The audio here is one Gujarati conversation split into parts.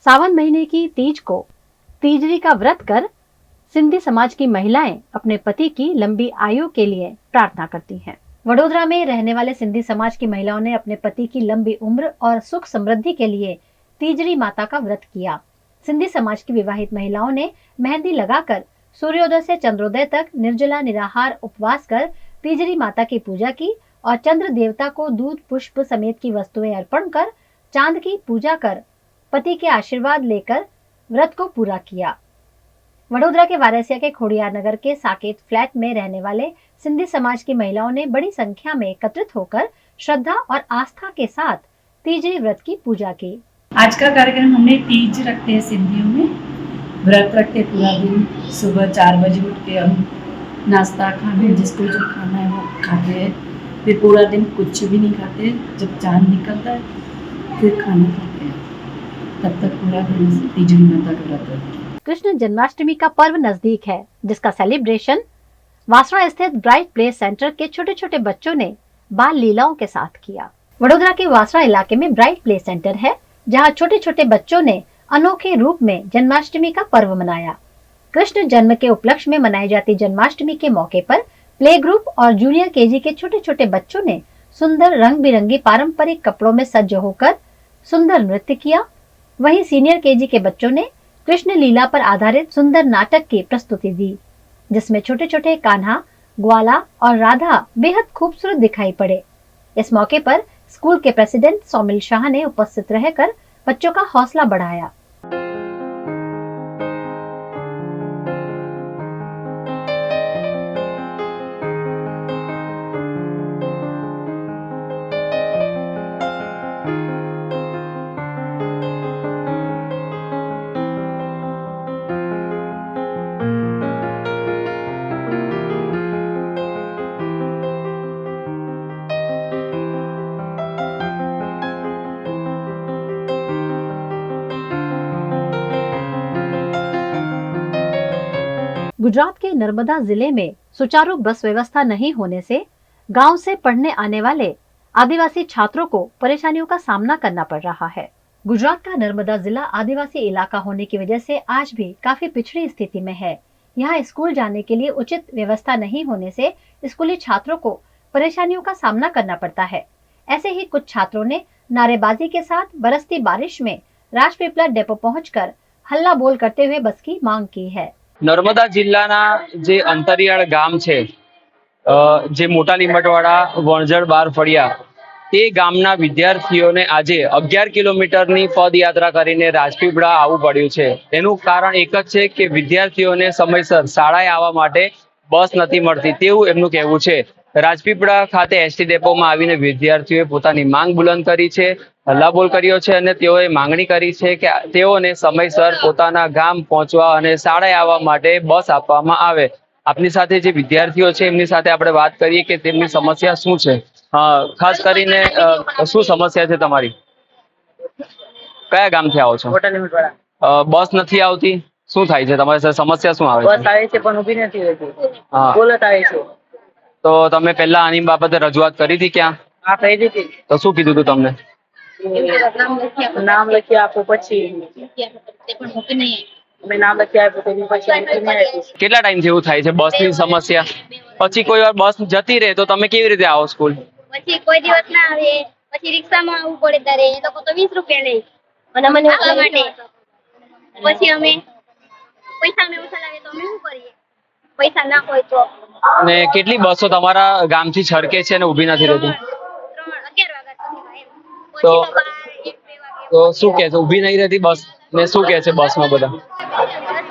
सावन महीने की तीज को तीजरी का व्रत कर सिंधी समाज की महिलाएं अपने पति की लंबी आयु के लिए प्रार्थना करती हैं। वडोदरा में रहने वाले सिंधी समाज की महिलाओं ने अपने पति की लंबी उम्र और सुख समृद्धि के लिए तीजरी माता का व्रत किया। सिंधी समाज की विवाहित महिलाओं ने मेहंदी लगाकर सूर्योदय से चंद्रोदय तक निर्जला निराहार उपवास कर तीजरी माता की पूजा की और चंद्र देवता को दूध पुष्प समेत की वस्तुएं अर्पण कर चांद की पूजा कर पति के आशीर्वाद लेकर व्रत को पूरा किया। वडोदरा के वारसिया के खोड़ियार नगर के साकेत फ्लैट में रहने वाले सिंधी समाज की महिलाओं ने बड़ी संख्या में एकत्रित होकर श्रद्धा और आस्था के साथ तीजरी व्रत की पूजा की। आज का कार्यक्रम हमने तीज रखते हैं सिंधियों में, व्रत रखते पूरा दिन। सुबह 4 बजे उठ के हम नाश्ता खाने, जिसको जो खाना है वो खाते हैं। फिर पूरा दिन कुछ भी नहीं खाते, जब चांद निकलता है फिर खाना खाते हैं। तब तक पूरा दिन तीजरी माता का व्रत रखते हैं। कृष्ण जन्माष्टमी का पर्व नजदीक है, जिसका सेलिब्रेशन वासड़ा स्थित ब्राइट प्ले सेंटर के छोटे छोटे बच्चों ने बाल लीलाओं के साथ किया। वडोदरा के वासड़ा इलाके में ब्राइट प्ले सेंटर है, जहां छोटे छोटे बच्चों ने अनोखे रूप में जन्माष्टमी का पर्व मनाया। कृष्ण जन्म के उपलक्ष्य में मनाई जाती जन्माष्टमी के मौके पर प्ले ग्रुप और जूनियर केजी के छोटे छोटे बच्चों ने सुंदर रंग बिरंगी पारंपरिक कपड़ों में सज्ज होकर सुंदर नृत्य किया। वहीं सीनियर केजी के बच्चों ने कृष्ण लीला पर आधारित सुंदर नाटक की प्रस्तुति दी, जिसमें छोटे छोटे कान्हा, ग्वाला और राधा बेहद खूबसूरत दिखाई पड़े। इस मौके पर स्कूल के प्रेसिडेंट सौमिल शाह ने उपस्थित रहकर बच्चों का हौसला बढ़ाया। गुजरात के नर्मदा जिले में सुचारू बस व्यवस्था नहीं होने से गांव से पढ़ने आने वाले आदिवासी छात्रों को परेशानियों का सामना करना पड़ रहा है। गुजरात का नर्मदा जिला आदिवासी इलाका होने की वजह से आज भी काफी पिछड़ी स्थिति में है। यहाँ स्कूल जाने के लिए उचित व्यवस्था नहीं होने से स्कूली छात्रों को परेशानियों का सामना करना पड़ता है। ऐसे ही कुछ छात्रों ने नारेबाजी के साथ बरसती बारिश में राजपीपला डेपो पहुंचकर हल्ला बोल करते हुए बस की मांग की है। नर्मदा जिल्लाना जे अंतरियाळ गाम छे, जे मोटा લીમટવાડા વણઝર બાર ફળિયા, તે ગામના વિદ્યાર્થીઓને આજે 11 કિલોમીટરની પદયાત્રા કરીને રાજપીપળા આવવું પડ્યું છે। એનું કારણ એક જ છે કે વિદ્યાર્થીઓને સમયસર શાળાએ આવવા માટે બસ નથી મળતી તેવું એમનું કહેવું છે। રાજપીપળા ખાતે એસટી ડેપોમાં આવીને વિદ્યાર્થીઓએ પોતાની માંગ બુલંદ કરી છે, હલ્લાબોલ કર્યો છે અને તેઓએ માંગણી કરી છે કે તેઓને સમયસર પોતાના ગામ પહોંચવા અને શાળાએ આવવા માટે બસ આપવામાં આવે। આપની સાથે જે વિદ્યાર્થીઓ છે એમની સાથે આપણે વાત કરીએ કે તેમની સમસ્યા શું છે। ખાસ કરીને શું સમસ્યા છે તમારી? કયા ગામથી આવો છો? મોટા લીમટવાડા। બસ નથી આવતી, શું થાય છે તમારી સાથે? સમસ્યા શું આવે બસ આવે છે પણ ઊભી નથી રહેતી, બોલત આવે છે। તો તમે પહેલા આની બાબતે રજૂઆત કરી હતી ક્યાં? હા, કહી દીધી। તો શું કીધું હતું તમને? નામ લખી આપો પછી અમે નામ લખી આપ્યું તો પછી કેટલા ટાઈમથી એવું થાય છે બસની સમસ્યા? પછી કોઈ વાર બસ જતી રહે તો તમે કેવી રીતે આવો સ્કૂલ? પછી કોઈ દિવસ ના આવે, પછી રિક્ષામાં આવવું પડે ત્યારે એ લોકો તો 20 રૂપિયા લે અને મને આવવા માટે પછી અમે પૈસા ને ઓછા લાગે તો અમે શું કરીએ? પૈસા ના હોય તો ને કેટલી બસો તમારા ગામથી છડકે છે ને ઊભી નથી રહેતી? 11 વાગ્યા સુધી તો પછી 1-2 વાગે તો શું કહે છે? ઊભી નહીં રહેતી બસ ને શું કહે છે બસમાં બધા?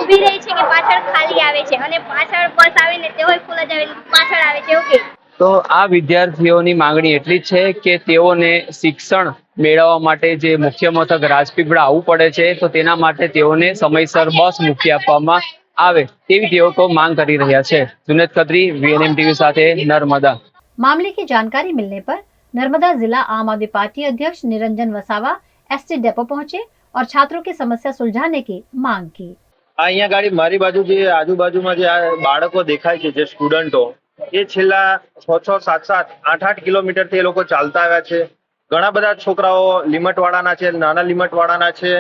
ઊભી રહી છે કે પાછળ ખાલી આવે છે અને પાછળ બસ આવે ને તેઓય ફૂલ જ આવે પાછળ આવે છે એવું કે। તો આ વિદ્યાર્થીઓની માંગણી એટલી જ છે કે તેઓને શિક્ષણ મેળવવા માટે જે મુખ્ય મથક રાજપીપળા આવવું પડે છે, તો તેના માટે તેઓને સમયસર બસ મૂકી આપવામાં આવે તેવી તેઓ માંગ કરી રહ્યા છે। જુનેદ ખત્રી, VNM ટીવી સાથે नर्मदा। मामले की जानकारी मिलने पर नर्मदा जिला आम आदमी पार्टी अध्यक्ष निरंजन वसावा एसटी डेपो पहुंचे और छात्रों की समस्या सुलझाने की मांग की। અહીંયા ગાડી મારી બાજુ જે આજુબાજુમાં જે બાળકો દેખાય છે, જે સ્ટુડન્ટો, એ છેલ્લા 6-6, 7-7, 8-8 કિલોમીટરથી એ લોકો ચાલતા આવ્યા છે। ઘણા બધા છોકરાઓ લીમટવાડાના છે, નાના લીમટવાડાના છે,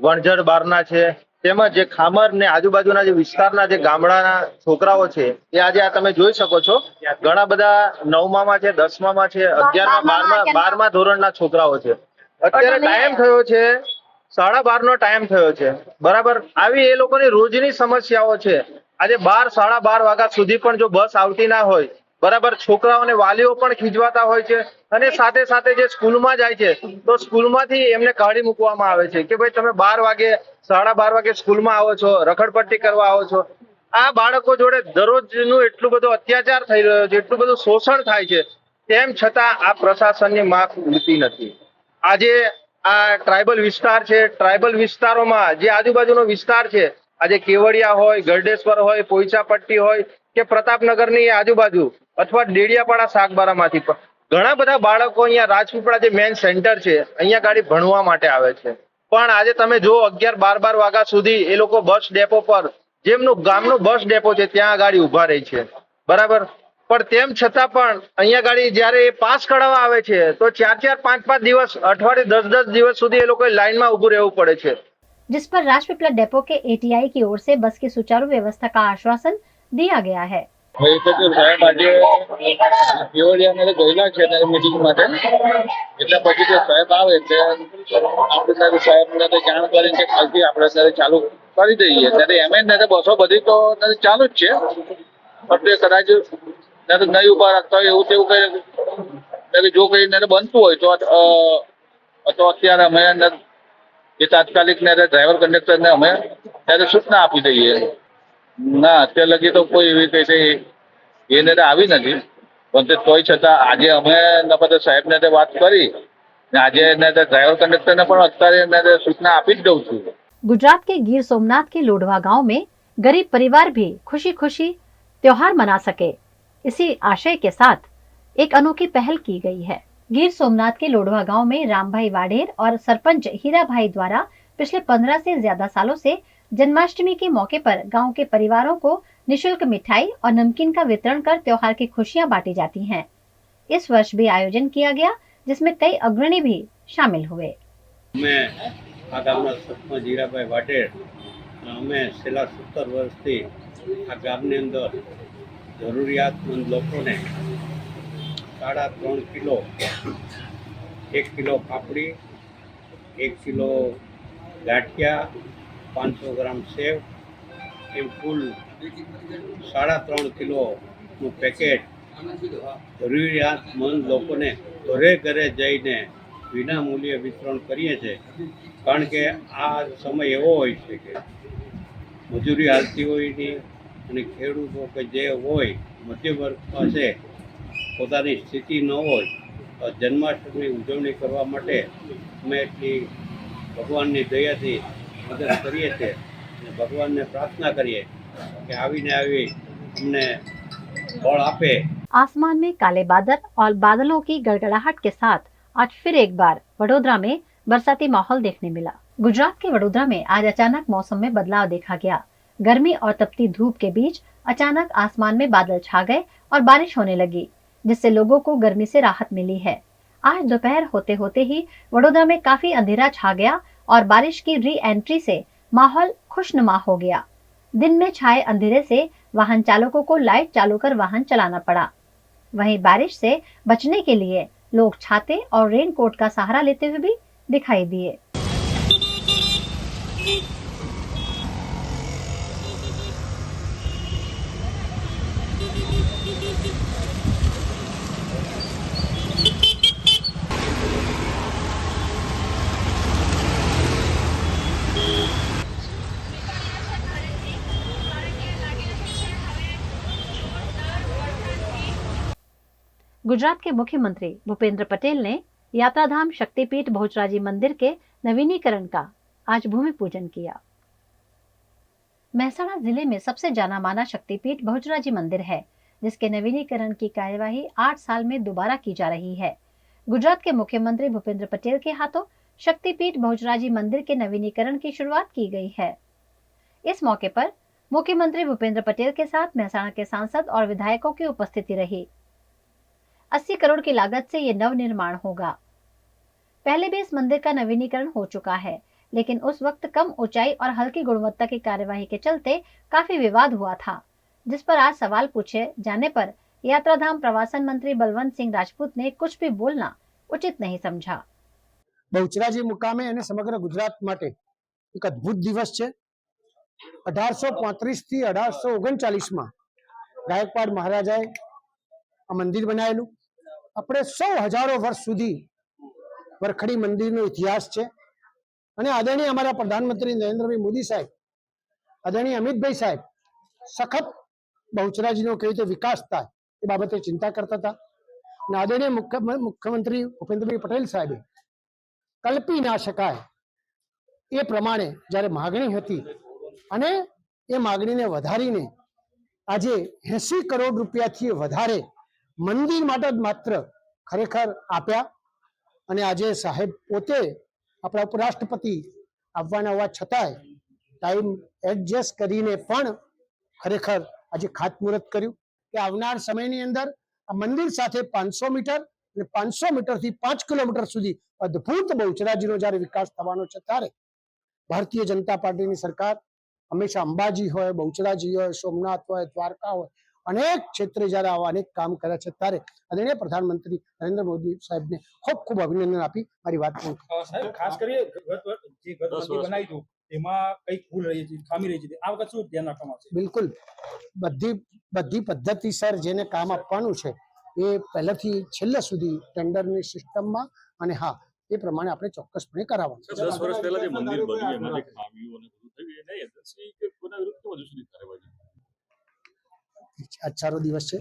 વણઝર બારના છે, તેમજ જે ખામર ને આજુબાજુના જે વિસ્તારના જે ગામડાના છોકરાઓ છે એ આજે આ તમે જોઈ શકો છો. ઘણા બધા 9માં છે, 10માં છે, 11માં, 12મા ધોરણના છોકરાઓ છે. અત્યારે ટાઈમ થયો છે 12:30નો ટાઈમ થયો છે, બરાબર. આવી એ લોકોની રોજની સમસ્યાઓ છે. આજે 12, 12:30 વાગ્યા સુધી પણ જો બસ આવતી ના હોય, બરાબર, છોકરાઓને વાલીઓ પણ ખીજવાતા હોય છે. અને સાથે સાથે જે સ્કૂલમાં જાય છે તો સ્કૂલમાંથી એમને કાઢી મૂકવામાં આવે છે કે ભાઈ તમે 12 વાગે, 12:30 વાગે સ્કૂલમાં આવો છો, રખડપટ્ટી કરવા આવો છો. આ બાળકો જોડે દરરોજનું એટલું બધું અત્યાચાર થઈ રહ્યો છે, એટલું બધું શોષણ થાય છે, તેમ છતાં આ પ્રશાસનની માફ ઉડતી નથી. આજે આ ટ્રાઇબલ વિસ્તાર છે, ટ્રાઇબલ વિસ્તારોમાં જે આજુબાજુનો વિસ્તાર છે, આજે કેવડિયા હોય, ગરડેશ્વર હોય, પોઈચાપટ્ટી હોય કે પ્રતાપનગરની આજુબાજુ અથવા ડેડિયાપાડા શાકબારામાંથી પણ ઘણા બધા બાળકો અહીંયા રાજપીપળા જે મેઇન સેન્ટર છે અહીંયા ગાડી ભણવા માટે આવે છે. પણ આજે તમે જો 11, 12 વાગ્યા સુધી એ લોકો બસ ડેપો પર, જેમનું ગામનું બસ ડેપો છે ત્યાં ગાડી ઉભા રહી છે, બરાબર. પણ તેમ છતાં પણ અહીંયા ગાડી જ્યારે એ પાસ કઢાવવા આવે છે તો 4, 5 દિવસ, અઠવાડિયે 10 દિવસ સુધી એ લોકોએ લાઈનમાં ઉભું રહેવું પડે છે. जिस पर राजपीपला डेपो के एटीआई की ओर से बस की सुचारू व्यवस्था का आश्वासन दिया गया है। સાહેબ આજે કેવડિયાને ગયેલા છે મીટિંગ માટે, એટલે પછી જો સાહેબ આવે એટલે આપણે સાહેબને જાણ કરીને કાલથી આપણે ત્યારે ચાલુ કરી દઈએ. ત્યારે એમ જ બસો બધી તો ચાલુ જ છે, એટલે કદાચ નહીં ઉભા રાખતા હોય એવું તેવું કઈ, જો કઈ બનતું હોય તો અત્યારે અમે એ તાત્કાલિક ને ડ્રાઈવર કંડક્ટર ને અમે ત્યારે સૂચના આપી દઈએ. ના અત્યાર લગી તો કોઈ એવી કઈ એને આવી નથી, પણ તોય છતાં આજે અમે બધા સાહેબને વાત કરી ને આજે ડ્રાઈવર કંડક્ટરને પણ અત્યારે સૂચના આપી જ દઉં છું. गुजरात के गिर सोमनाथ के लोढ़वा गांव में गरीब परिवार भी खुशी खुशी त्योहार मना सके, इसी आशय के साथ एक अनोखी पहल की गई है। गिर सोमनाथ के लोढ़वा गांव में रामभाई वाडेर और सरपंच हीराभाई द्वारा पिछले 15 से ज्यादा सालों से जन्माष्टमी के मौके पर गांव के परिवारों को निशुल्क मिठाई और नमकीन का वितरण कर त्योहार की खुशियां बांटी जाती हैं। इस वर्ष भी आयोजन किया गया, जिसमें कई अग्रणी भी शामिल हुए। मैं आ गामना सरपंच हीराभाई वाडेर, અમે છેલ્લા 17 વર્ષથી આ ગામની અંદર જરૂરિયાતમંદ લોકોને 3.5 કિલો, 1 કિલો પાપડી, 1 કિલો ગાંઠિયા, 500 ગ્રામ સેવ, એમ કુલ 3.5 કિલોનું પેકેટ જરૂરિયાતમંદ લોકોને ઘરે ઘરે જઈને વિના મૂલ્યે વિતરણ કરીએ છીએ. કારણ કે આ સમય એવો હોય છે કે મજૂરી હાલતી હોય નહીં, અને ખેડૂતો કે જે હોય મધ્યમ વર્ગ પાસે પોતાની સ્થિતિ ન હોય તો જન્માષ્ટમીની ઉજવણી કરવા માટે અમે એટલી ભગવાનની દયાથી મદદ કરીએ છીએ અને ભગવાનને પ્રાર્થના કરીએ कि आवी हमने बल आपे। आसमान में काले बादल और बादलों की गड़गड़ाहट के साथ आज फिर एक बार वडोदरा में बरसाती माहौल देखने मिला। गुजरात के वडोदरा में आज अचानक मौसम में बदलाव देखा गया। गर्मी और तपती धूप के बीच अचानक आसमान में बादल छा गए और बारिश होने लगी, जिससे लोगों को गर्मी से राहत मिली है। आज दोपहर होते होते ही वडोदरा में काफी अंधेरा छा गया और बारिश की री एंट्री से माहौल खुशनुमा हो गया। दिन में छाए अंधेरे से वाहन चालकों को लाइट चालू कर वाहन चलाना पड़ा। वहीं बारिश से बचने के लिए लोग छाते और रेनकोट का सहारा लेते हुए भी दिखाई दिए। गुजरात के मुख्यमंत्री भूपेंद्र पटेल ने यात्राधाम शक्तिपीठ बहुचराजी मंदिर के नवीनीकरण का आज भूमि पूजन किया। महसाणा जिले में सबसे जाना माना शक्तिपीठ बहुचराजी मंदिर है, जिसके नवीनीकरण की कार्यवाही 8 साल में दोबारा की जा रही है। गुजरात के मुख्यमंत्री भूपेंद्र पटेल के हाथों शक्तिपीठ बहुचराजी मंदिर के नवीनीकरण की शुरुआत की गई है। इस मौके पर मुख्यमंत्री भूपेंद्र पटेल के साथ महसाणा के सांसद और विधायकों की उपस्थिति रही। 80 करोड़ की लागत से ये नव निर्माण होगा। पहले भी इस मंदिर का नवीनीकरण हो चुका है, लेकिन उस वक्त कम ऊंचाई और हल्की गुणवत्ता की कार्यवाही के चलते काफी विवाद हुआ था, जिस पर आज सवाल पूछे जाने पर यात्राधाम प्रवासन मंत्री बलवंत सिंह राजपूत ने कुछ भी बोलना उचित नहीं समझा। બહુચરાજી મુકામે અને સમગ્ર ગુજરાત માટે એક અદ્ભુત દિવસ છે। 1835 થી 1839 માં ગાયકવાડ મહારાજાએ આ મંદિર બનાવેલું। આપણે 100 હજારો વર્ષ સુધી વરખડી મંદિરનો ઇતિહાસ છે અને આદરણીય અમારા પ્રધાનમંત્રી નરેન્દ્રભાઈ મોદી સાહેબ, આદરણીય અમિતભાઈ સાહેબ સખત બહુચરાજીનો કેવી રીતે વિકાસ થાય એ બાબતે ચિંતા કરતા હતા અને આદરણીય મુખ્યમંત્રી ભૂપેન્દ્રભાઈ પટેલ સાહેબે કલ્પી ના શકાય એ પ્રમાણે જ્યારે માગણી હતી અને એ માગણીને વધારીને આજે 80 કરોડ રૂપિયાથી વધારે મંદિર માટે જ માત્ર ખરેખર આપ્યા અને આજે સાહેબ પોતે આપણા ઉપરાષ્ટ્રપતિ આવવાના હોવા છતાંય ટાઈમ એડજસ્ટ કરીને પણ ખરેખર આજે ખાતમુહૂર્ત કર્યું કે આવનાર સમયની અંદર આ મંદિર સાથે 500 મીટર અને 500 મીટરથી 5 કિલોમીટર સુધી અદ્ભુત બહુચરાજીનો જ્યારે વિકાસ થવાનો છે ત્યારે ભારતીય જનતા પાર્ટીની સરકાર હંમેશા અંબાજી હોય, બહુચરાજી હોય, સોમનાથ હોય, દ્વારકા હોય, અનેક ક્ષેત્રે જ્યારે આવા અનેક કામ કર્યા છે ત્યારે આદરણીય પ્રધાનમંત્રી નરેન્દ્ર મોદી સાહેબને ખૂબ ખૂબ અભિનંદન આપી મારી વાત પૂર્ણ કરું। સાહેબ ખાસ કરી જે ગત મંદિર બનાવ્યું હતું એમાં કઈ ભૂલ રહી છે, ખામી રહી છે, આ વખત શું ધ્યાન રાખવામાં આવશે? બિલકુલ બધી પદ્ધતિસર જેને કામ આપવાનું છે એ પહેલેથી છેલ્લે સુધી ટેન્ડરની સિસ્ટમમાં અને હા એ પ્રમાણે આપણે ચોક્કસપણે કરાવવાનું છે। 10 વર્ષ પહેલા જે મંદિર બન્યું એમાં જે ખામીઓ અને બધું થયું એને એજન્સી કે કોના વિરુદ્ધ હજુ સુધી કાર્યવાહી? આજ સારો દિવસ છે।